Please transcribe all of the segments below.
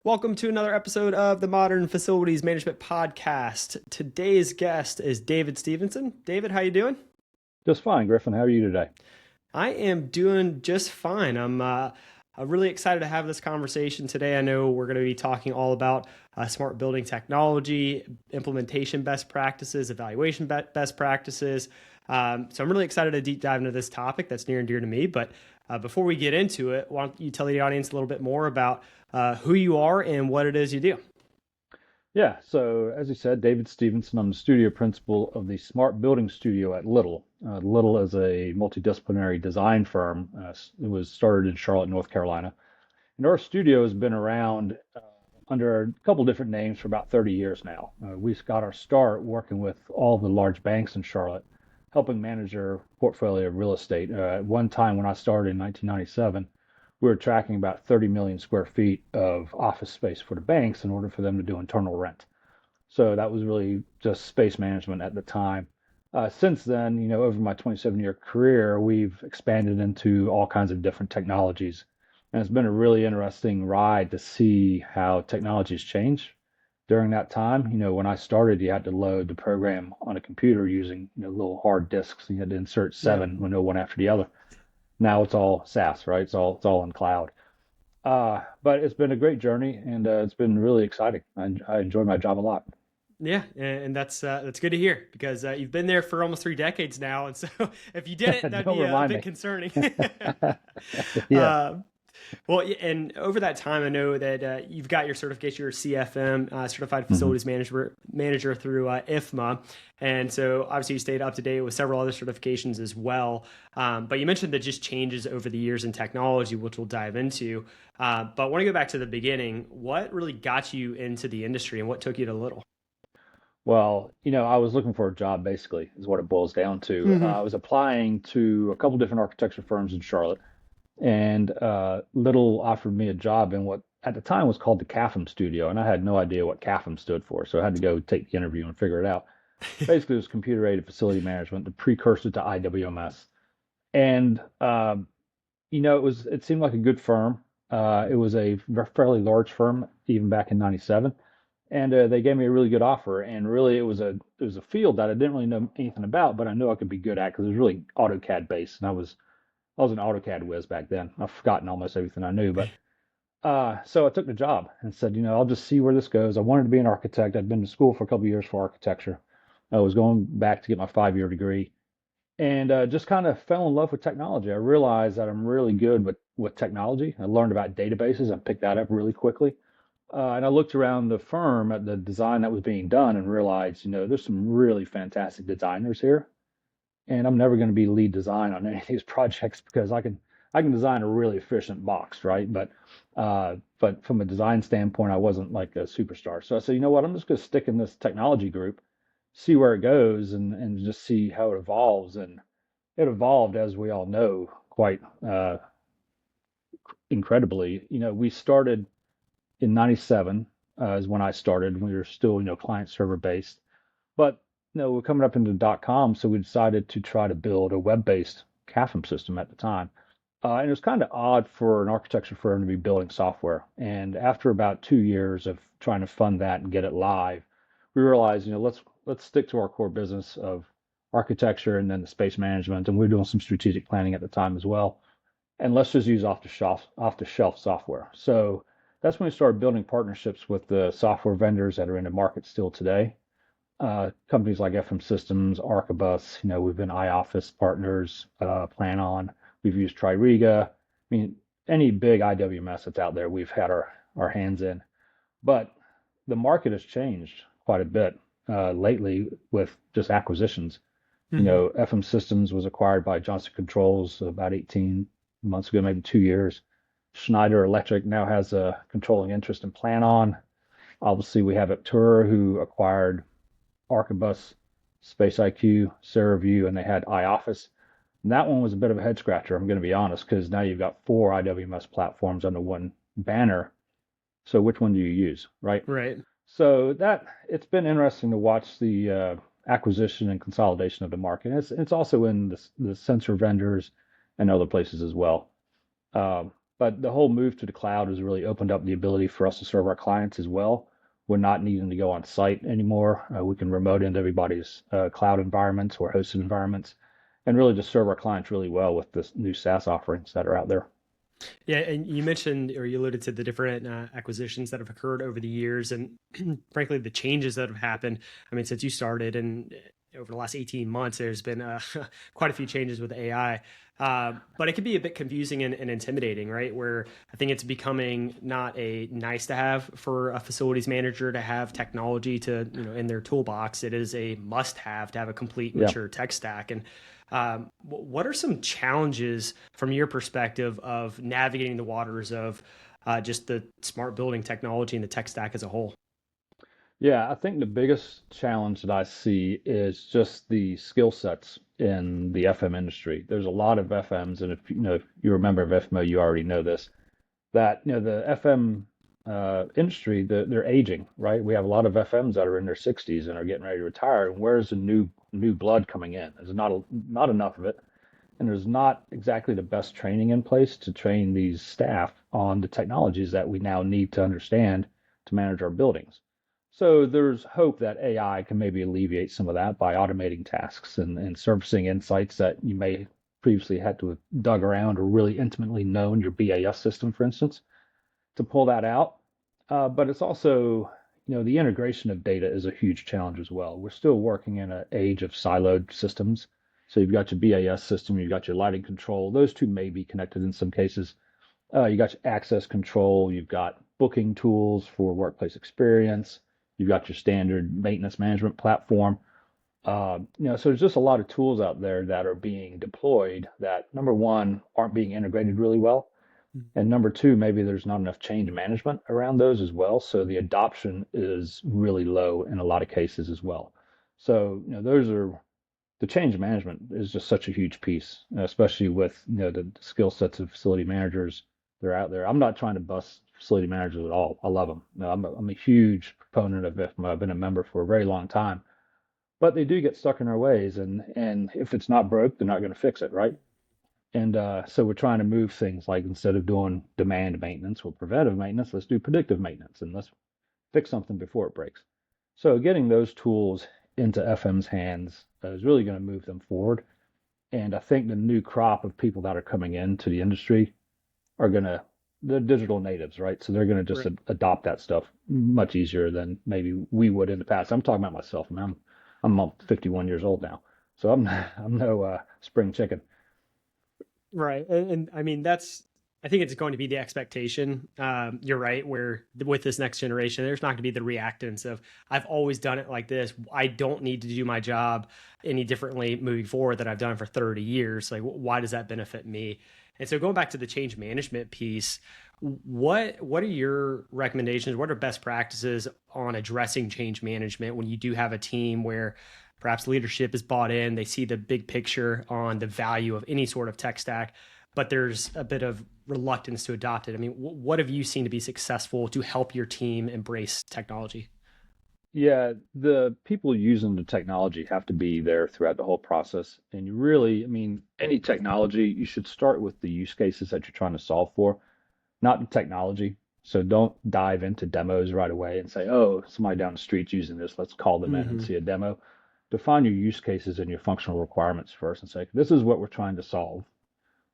Welcome to another episode of the Modern Facilities Management Podcast. Today's guest is David Stephenson. David, how you doing? Just fine, Griffin. How are you today? I am doing just fine. I'm really excited to have this conversation today. I know we're going to be talking all about smart building technology, implementation best practices, evaluation best practices. So I'm really excited to deep dive into this topic that's near and dear to me. But before we get into it, why don't you tell the audience a little bit more about who you are and what it is you do? Yeah, so as you said, David Stephenson, I'm the studio principal of the Smart Building Studio at Little. Little is a multidisciplinary design firm. It was started in Charlotte, North Carolina. And our studio has been around under a couple different names for about 30 years now. We got our start working with all the large banks in Charlotte, helping manage their portfolio of real estate. At one time when I started in 1997, we were tracking about 30 million square feet of office space for the banks in order for them to do internal rent. So that was really just space management at the time. Since then, over my 27-year career, we've expanded into all kinds of different technologies. And it's been a really interesting ride to see how technologies change during that time. When I started, you had to load the program on a computer using little hard disks. You had to insert Yeah. seven, one after the other. Now it's all SaaS, right? It's all in cloud. But it's been a great journey, and it's been really exciting. I enjoy my job a lot. Yeah, and that's good to hear because you've been there for almost 3 decades now, and so if you didn't, that'd Don't be a remind bit me. concerning. Yeah. uh, well, yeah, and over that time, I know that you've got your certification, your CFM, Certified hmm Facilities Manager through IFMA, and so obviously you stayed up to date with several other certifications as well. But you mentioned that just changes over the years in technology, which we'll dive into. But I want to go back to the beginning. What really got you into the industry, and what took you to Little? Well, I was looking for a job basically, is what it boils down to. I was applying to a couple different architecture firms in Charlotte, and Little offered me a job in what at the time was called the CAFM studio, and I had no idea what CAFM stood for, so I had to go take the interview and figure it out. Basically, it was computer aided facility management, the precursor to IWMS. And it seemed like a good firm. It was a fairly large firm even back in '97, and they gave me a really good offer. And really, it was a field that I didn't really know anything about, but I knew I could be good at because it was really AutoCAD based, and I was an AutoCAD whiz back then. I've forgotten almost everything I knew, but so I took the job and said, I'll just see where this goes. I wanted to be an architect. I'd been to school for a couple of years for architecture. I was going back to get my 5-year degree, and just kind of fell in love with technology. I realized that I'm really good with technology. I learned about databases and picked that up really quickly. And I looked around the firm at the design that was being done and realized, there's some really fantastic designers here. And I'm never going to be lead design on any of these projects because I can design a really efficient box, right? But from a design standpoint, I wasn't like a superstar. So I said, you know what? I'm just going to stick in this technology group, see where it goes, and just see how it evolves. And it evolved, as we all know, quite incredibly. We started in '97 is when I started. We were still, client server based, but we're coming up into .com, so we decided to try to build a web-based CAFM system at the time. And it was kind of odd for an architecture firm to be building software. And after about 2 years of trying to fund that and get it live, we realized, let's stick to our core business of architecture and then the space management. And we were doing some strategic planning at the time as well. And let's just use off the shelf software. So that's when we started building partnerships with the software vendors that are in the market still today. Companies like FM Systems, Archibus, we've been iOffice partners, PlanOn, we've used Tririga. I mean, any big IWMS that's out there, we've had our hands in. But the market has changed quite a bit lately with just acquisitions. FM Systems was acquired by Johnson Controls about 18 months ago, maybe 2 years. Schneider Electric now has a controlling interest in PlanOn. Obviously, we have Aptura, who acquired Archibus, Space IQ, CeraView, and they had iOffice. And that one was a bit of a head scratcher, I'm going to be honest, because now you've got four IWMS platforms under one banner. So which one do you use, right? Right. So that it's been interesting to watch the acquisition and consolidation of the market. It's also in the sensor vendors and other places as well. But the whole move to the cloud has really opened up the ability for us to serve our clients as well. We're not needing to go on site anymore. We can remote into everybody's cloud environments or hosted environments and really just serve our clients really well with this new SaaS offerings that are out there. Yeah, and you mentioned or you alluded to the different acquisitions that have occurred over the years, and frankly, the changes that have happened. I mean, since you started, and over the last 18 months, there's been quite a few changes with AI. But it can be a bit confusing and intimidating, right? Where I think it's becoming not a nice to have for a facilities manager to have technology to, in their toolbox. It is a must have to have a complete Yeah. mature tech stack. And what are some challenges from your perspective of navigating the waters of just the smart building technology and the tech stack as a whole? Yeah, I think the biggest challenge that I see is just the skill sets in the FM industry. There's a lot of FMs, and if you're a member of FMO, you already know this, that the FM industry, they're aging, right? We have a lot of FMs that are in their 60s and are getting ready to retire. And where's the new blood coming in? There's not enough of it, and there's not exactly the best training in place to train these staff on the technologies that we now need to understand to manage our buildings. So there's hope that AI can maybe alleviate some of that by automating tasks and surfacing insights that you may previously had to have dug around or really intimately known your BAS system, for instance, to pull that out. But it's also, the integration of data is a huge challenge as well. We're still working in an age of siloed systems. So you've got your BAS system, you've got your lighting control. Those two may be connected in some cases. You got your access control, you've got booking tools for workplace experience, you've got your standard maintenance management platform. So there's just a lot of tools out there that are being deployed that, number one, aren't being integrated really well. And number two, maybe there's not enough change management around those as well. So the adoption is really low in a lot of cases as well. So, those are the change management is just such a huge piece, especially with the skill sets of facility managers that are out there. I'm not trying to bust facility managers at all. I love them. No, I'm a huge proponent of IFMA. I've been a member for a very long time, but they do get stuck in our ways, and if it's not broke, they're not going to fix it, right? And so we're trying to move things like instead of doing demand maintenance or preventive maintenance, let's do predictive maintenance and let's fix something before it breaks. So getting those tools into FM's hands is really going to move them forward. And I think the new crop of people that are coming into the industry are going to, they're digital natives, right? So they're going to just Right. adopt that stuff much easier than maybe we would in the past. I'm talking about myself. I mean, I'm 51 years old now, so I'm no spring chicken. Right. And I mean, I think it's going to be the expectation. You're right, where with this next generation, there's not going to be the reactance of, I've always done it like this. I don't need to do my job any differently moving forward than I've done for 30 years. Like, why does that benefit me? And so going back to the change management piece, what are your recommendations? What are best practices on addressing change management when you do have a team where perhaps leadership is bought in, they see the big picture on the value of any sort of tech stack, but there's a bit of reluctance to adopt it? I mean, what have you seen to be successful to help your team embrace technology? Yeah, the people using the technology have to be there throughout the whole process. And you really, I mean, any technology, you should start with the use cases that you're trying to solve for, not the technology. So don't dive into demos right away and say, oh, somebody down the street's using this. Let's call them in and Hmm. see a demo. Define your use cases and your functional requirements first and say, this is what we're trying to solve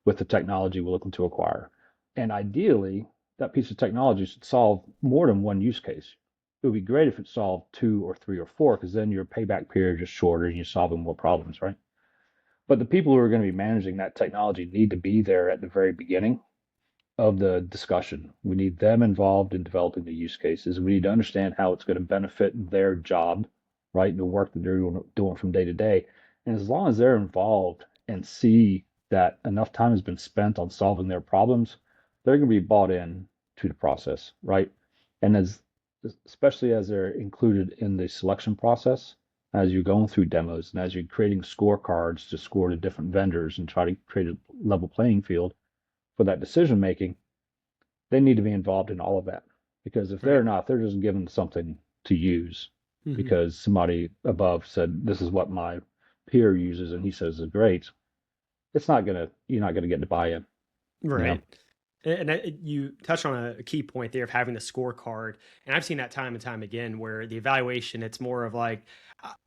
with the technology we're looking to acquire. And ideally, that piece of technology should solve more than one use case. It would be great if it solved two or three or four, because then your payback period is shorter and you're solving more problems, right? But the people who are going to be managing that technology need to be there at the very beginning of the discussion. We need them involved in developing the use cases. We need to understand how it's going to benefit their job, right? The work that they're doing from day to day. And as long as they're involved and see that enough time has been spent on solving their problems, they're going to be bought in to the process, right? And especially as they're included in the selection process, as you're going through demos and as you're creating scorecards to score the different vendors and try to create a level playing field for that decision making, they need to be involved in all of that. Because if they're Right. not, they're just given something to use Hmm. because somebody above said, this is what my peer uses and he says is great. It's not gonna, you're not gonna get the buy-in, you know? Right. And you touched on a key point there of having the scorecard, and I've seen that time and time again where the evaluation it's more of like,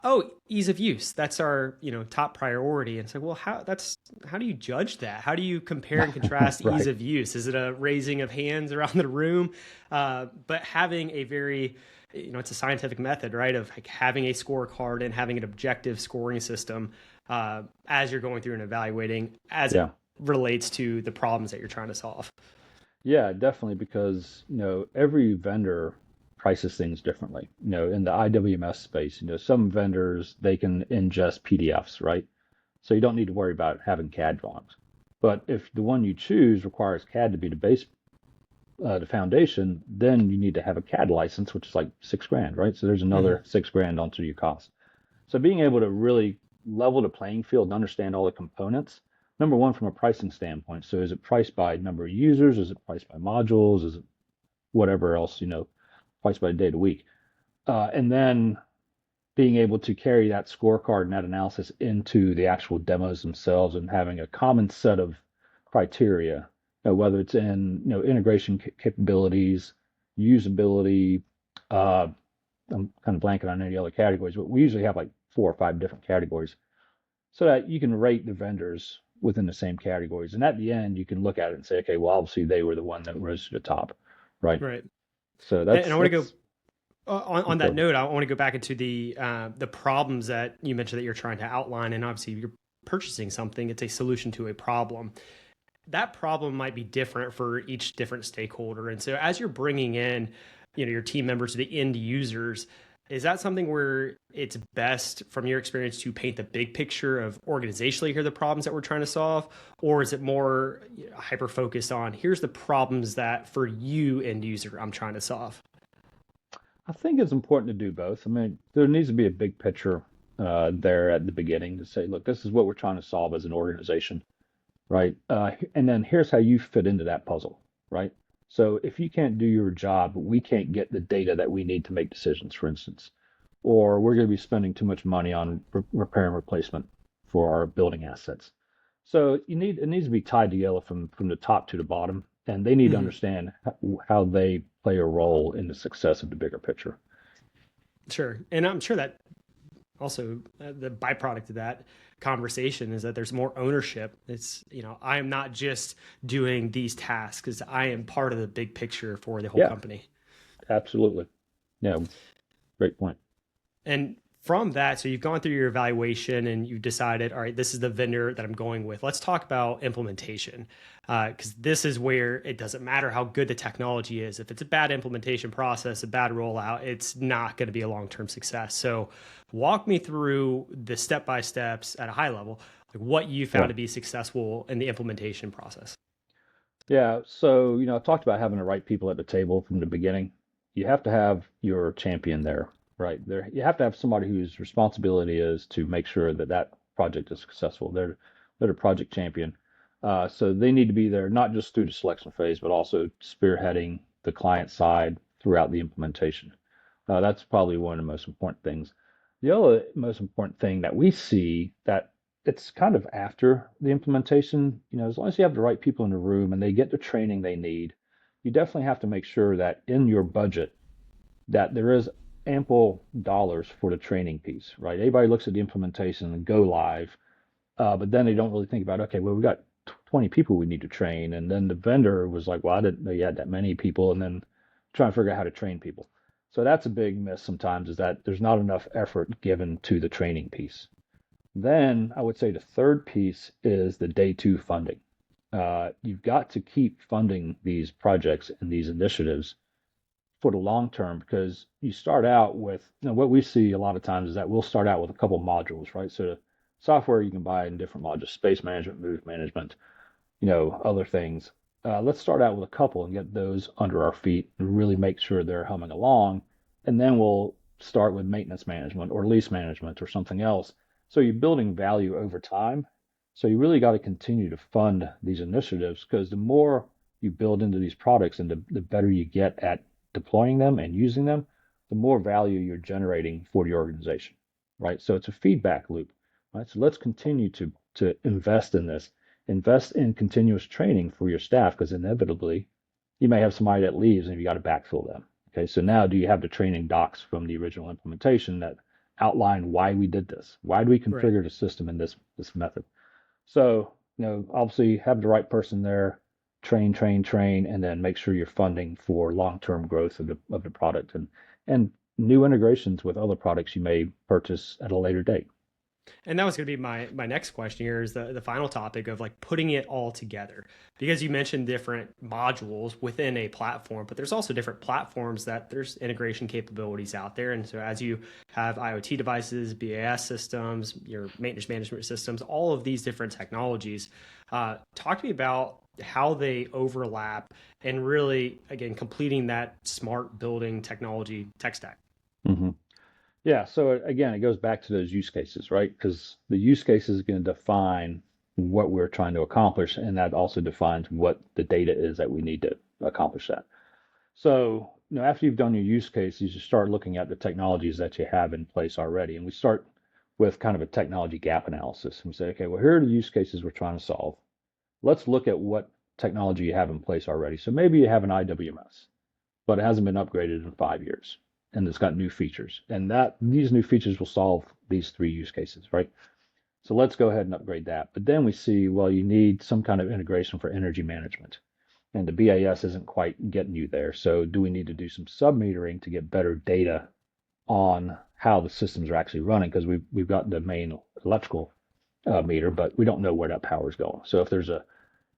oh, ease of use. That's our top priority. And it's like, well, how do you judge that? How do you compare and contrast ease Right. of use? Is it a raising of hands around the room? But having a very it's a scientific method, right? Of like having a scorecard and having an objective scoring system as you're going through and evaluating as it Yeah. relates to the problems that you're trying to solve. Yeah, definitely, because every vendor prices things differently. In the IWMS space, some vendors they can ingest PDFs, right? So you don't need to worry about having CAD drawings. But if the one you choose requires CAD to be the base, the foundation, then you need to have a CAD license, which is like 6 grand, right? So there's Mm-hmm. another 6 grand onto your cost. So being able to really level the playing field and understand all the components, number one, from a pricing standpoint. So is it priced by number of users? Is it priced by modules? Is it whatever else, priced by day to week? And then being able to carry that scorecard and that analysis into the actual demos themselves and having a common set of criteria, whether it's in, integration capabilities, usability, uh, I'm kind of blanking on any other categories, but we usually have like 4 or 5 different categories so that you can rate the vendors within the same categories. And at the end, you can look at it and say, okay, well, obviously they were the one that rose to the top, right? Right. So And that's I want to go that's on go that ahead. note. I want to go back into the problems that you mentioned that you're trying to outline, and obviously you're purchasing something. It's a solution to a problem. That problem might be different for each different stakeholder, and so as you're bringing in, your team members to the end users, is that something where it's best from your experience to paint the big picture of organizationally here are the problems that we're trying to solve, or is it more hyper focused on here's the problems that for you end user I'm trying to solve? I think it's important to do both. I mean, there needs to be a big picture there at the beginning to say, look, this is what we're trying to solve as an organization, right? And then here's how you fit into that puzzle, right? So if you can't do your job, we can't get the data that we need to make decisions, for instance, or we're going to be spending too much money on repair and replacement for our building assets. So it needs to be tied together from the top to the bottom, and they need to Mhm. understand how they play a role in the success of the bigger picture. Sure. And I'm sure that also the byproduct of that conversation is that there's more ownership. It's, I am not just doing these tasks because I am part of the big picture for the whole Yeah, company. absolutely. Yeah, great point. And from that, so you've gone through your evaluation and you've decided, all right, this is the vendor that I'm going with. Let's talk about implementation, because this is where it doesn't matter how good the technology is. If it's a bad implementation process, a bad rollout, it's not going to be a long-term success. So, walk me through the step-by-steps at a high level, like what you found Yeah. to be successful in the implementation process. Yeah. So, I talked about having the right people at the table from the beginning. You have to have your champion there, right? There, you have to have somebody whose responsibility is to make sure that that project is successful. They're the project champion. So they need to be there not just through the selection phase, but also spearheading the client side throughout the implementation. That's probably one of the most important things. The other most important thing that we see that it's kind of after the implementation, as long as you have the right people in the room and they get the training they need, you definitely have to make sure that in your budget that there is ample dollars for the training piece, right? Everybody looks at the implementation and go live, but then they don't really think about, okay, well, we got 20 people we need to train. And then the vendor was like, well, I didn't know you had that many people. And then trying to figure out how to train people. So that's a big miss sometimes is that there's not enough effort given to the training piece. Then I would say the third piece is the day two funding. You've got to keep funding these projects and these initiatives for the long term because you start out with, what we see a lot of times is that we'll start out with a couple modules, right? So software you can buy in different modules, space management, move management, other things. Let's start out with a couple and get those under our feet and really make sure they're humming along. And then we'll start with maintenance management or lease management or something else. So you're building value over time. So you really got to continue to fund these initiatives because the more you build into these products and the better you get at deploying them and using them, the more value you're generating for the organization, right? So it's a feedback loop, right? So let's continue to invest in this invest in continuous training for your staff because inevitably you may have somebody that leaves and you got to backfill them. Okay, so now do you have the training docs from the original implementation that outline why we did this? Why do we Right. configure the system in this method? So, obviously have the right person there, train, train, train, and then make sure you're funding for long-term growth of the product and new integrations with other products you may purchase at a later date. And that was going to be my next question here is the final topic of like putting it all together because you mentioned different modules within a platform, but there's also different platforms that there's integration capabilities out there. And so as you have IoT devices, BAS systems, your maintenance management systems, all of these different technologies, talk to me about how they overlap and really, again, completing that smart building technology tech stack. hmm Yeah, so again, it goes back to those use cases, right? Because the use case is going to define what we're trying to accomplish, and that also defines what the data is that we need to accomplish that. So, after you've done your use case, you should start looking at the technologies that you have in place already. And we start with kind of a technology gap analysis. And we say, okay, well, here are the use cases we're trying to solve. Let's look at what technology you have in place already. So maybe you have an IWMS, but it hasn't been upgraded in 5 years and it's got new features. And that these new features will solve these three use cases, right? So let's go ahead and upgrade that. But then we see, well, you need some kind of integration for energy management. And the BAS isn't quite getting you there. So do we need to do some sub-metering to get better data on how the systems are actually running? Because we've got the main electrical meter, but we don't know where that power is going. So if there's an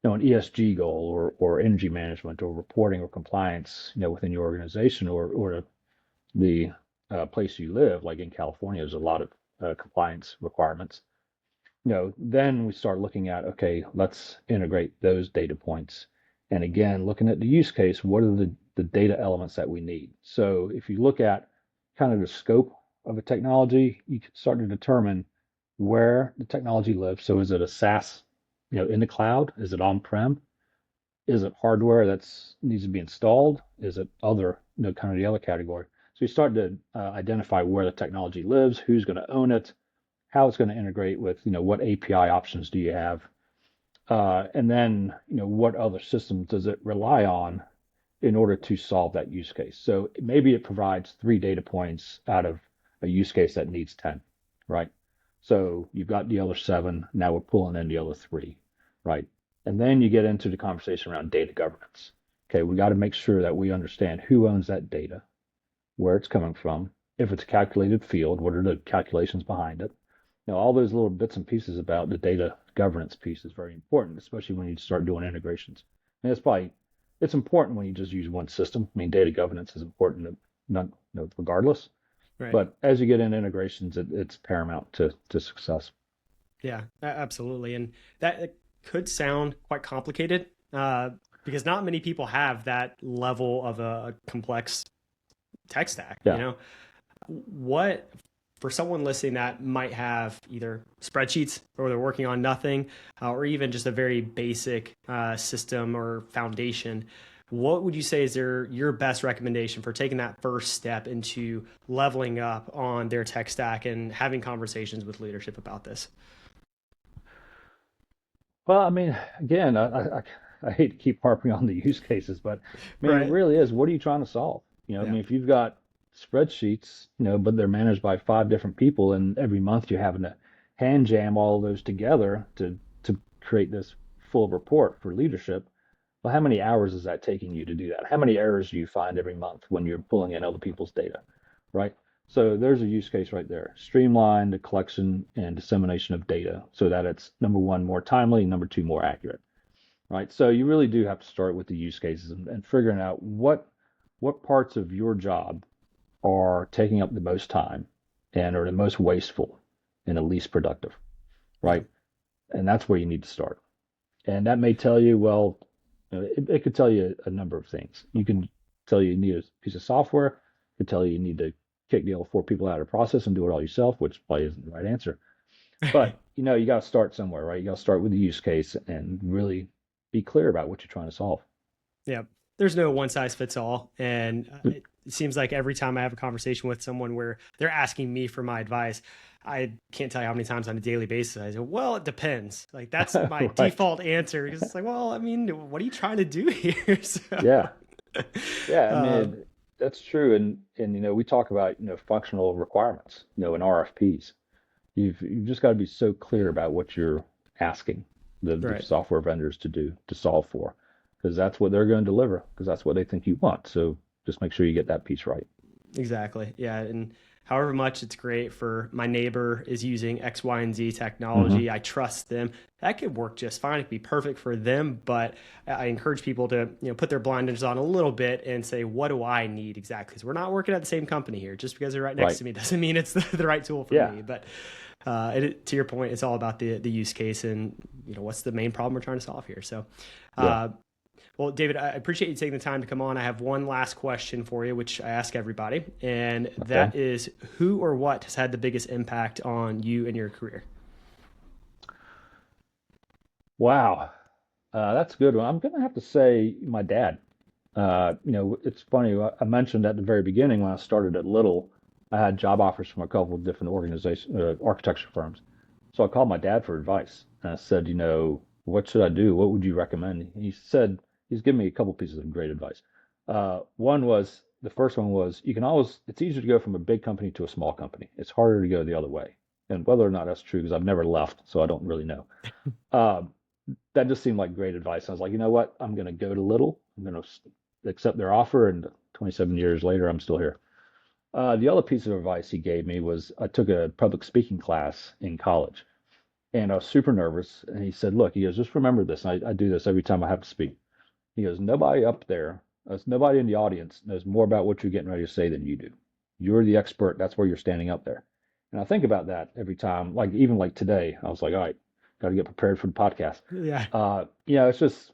ESG goal or energy management or reporting or compliance, within your organization or the place you live, like in California, there's a lot of compliance requirements. Then we start looking at, okay, let's integrate those data points. And again, looking at the use case, what are the data elements that we need? So if you look at kind of the scope of a technology, you can start to determine where the technology lives. So is it a SaaS, in the cloud? Is it on-prem? Is it hardware that's needs to be installed? Is it other, kind of the other category? So you start to identify where the technology lives, who's going to own it, how it's going to integrate with, what API options do you have, and then, what other systems does it rely on in order to solve that use case? So maybe it provides 3 data points out of a use case that needs 10, right? So you've got the other 7. Now we're pulling in the other 3, right? And then you get into the conversation around data governance. Okay, we got to make sure that we understand who owns that data, where it's coming from. If it's a calculated field, what are the calculations behind it? All those little bits and pieces about the data governance piece is very important, especially when you start doing integrations. And it's important when you just use one system. I mean, data governance is important, regardless. Right. But as you get into integrations, it's paramount to success. Yeah, absolutely. And that could sound quite complicated because not many people have that level of a complex tech stack. Yeah. What for someone listening that might have either spreadsheets or they're working on nothing or even just a very basic system or foundation, what would you say is your best recommendation for taking that first step into leveling up on their tech stack and having conversations with leadership about this? Well, I mean, again, I hate to keep harping on the use cases, but I mean, it Right. really is. What are you trying to solve? I Yeah. mean, if you've got spreadsheets, but they're managed by 5 different people, and every month you're having to hand jam all of those together to create this full report for leadership. Well, how many hours is that taking you to do that? How many errors do you find every month when you're pulling in other people's data, right? So there's a use case right there. Streamline the collection and dissemination of data so that it's number one, more timely, number two, more accurate, right? So you really do have to start with the use cases and figuring out what parts of your job are taking up the most time and are the most wasteful and the least productive, Yeah. right? And that's where you need to start. And that may tell you, well, it could tell you a number of things. You can tell you need a piece of software. It could tell you need to kick the other 4 people out of the process and do it all yourself, which probably isn't the right answer. But you got to start somewhere, right? You got to start with the use case and really be clear about what you're trying to solve. Yeah. There's no one size fits all. And it seems like every time I have a conversation with someone where they're asking me for my advice, I can't tell you how many times on a daily basis I say, well, it depends. Like that's my Right. default answer because it's like, well, I mean, what are you trying to do here? So, Yeah. Yeah. I uh, mean, that's true. And we talk about, functional requirements, in RFPs. You've just got to be so clear about what you're asking the right. software vendors to solve for, because that's what they're going to deliver, because that's what they think you want. So just make sure you get that piece right. Exactly. Yeah. And however much it's great for my neighbor is using X, Y, and Z Hmm. technology, I trust them. That could work just fine. It could be perfect for them. But I encourage people to, put their blinders on a little bit and say, what do I need exactly? Because we're not working at the same company here. Just because they're right next Right. to me doesn't mean it's the right tool for Yeah. me. But to your point, it's all about the use case and, what's the main problem we're trying to solve here. So, Yeah. uh, well, David, I appreciate you taking the time to come on. I have one last question for you, which I ask everybody, and Okay. that is who or what has had the biggest impact on you and your career? Wow. That's a good one. I'm gonna have to say my dad. It's funny. I mentioned at the very beginning when I started at Little, I had job offers from a couple of different organization architecture firms. So I called my dad for advice, and I said, what should I do? What would you recommend? He said he's given me a couple pieces of great advice. The first one was, it's easier to go from a big company to a small company. It's harder to go the other way. And whether or not that's true, because I've never left, so I don't really know. Uh, that just seemed like great advice. I was like, you know what? I'm going to go to Little. I'm going to accept their offer, and 27 years later, I'm still here. The other piece of advice he gave me was I took a public speaking class in college, and I was super nervous. And he said, look, he goes, just remember this. I do this every time I have to speak. He goes, nobody up there, nobody in the audience knows more about what you're getting ready to say than you do. You're the expert. That's where you're standing up there. And I think about that every time, like even like today, I was like, all right, got to get prepared for the podcast. Yeah, It's just,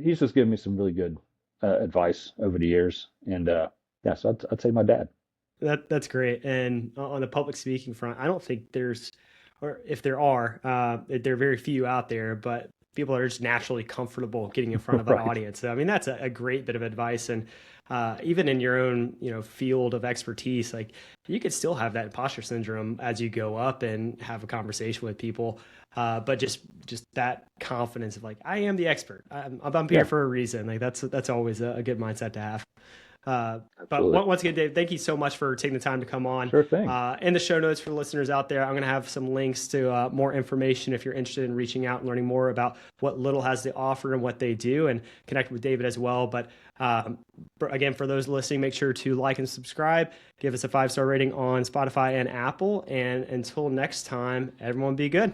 he's just given me some really good advice over the years. And yeah, so I'd say my dad. that's great. And on the public speaking front, I don't think there's, or if there are, there are very few out there, but people are just naturally comfortable getting in front of an Right. audience. So, I mean, that's a great bit of advice. And even in your own, field of expertise, like you could still have that imposter syndrome as you go up and have a conversation with people. But just that confidence of like, I am the expert. I'm here Yeah, for a reason. Like that's always a good mindset to have. But absolutely. once again, Dave, thank you so much for taking the time to come on. Sure thing. In the show notes for the listeners out there, I'm going to have some links to more information if you're interested in reaching out and learning more about what Little has to offer and what they do, and connect with David as well. But again, for those listening, make sure to like and subscribe. Give us a 5-star rating on Spotify and Apple. And until next time, everyone be good.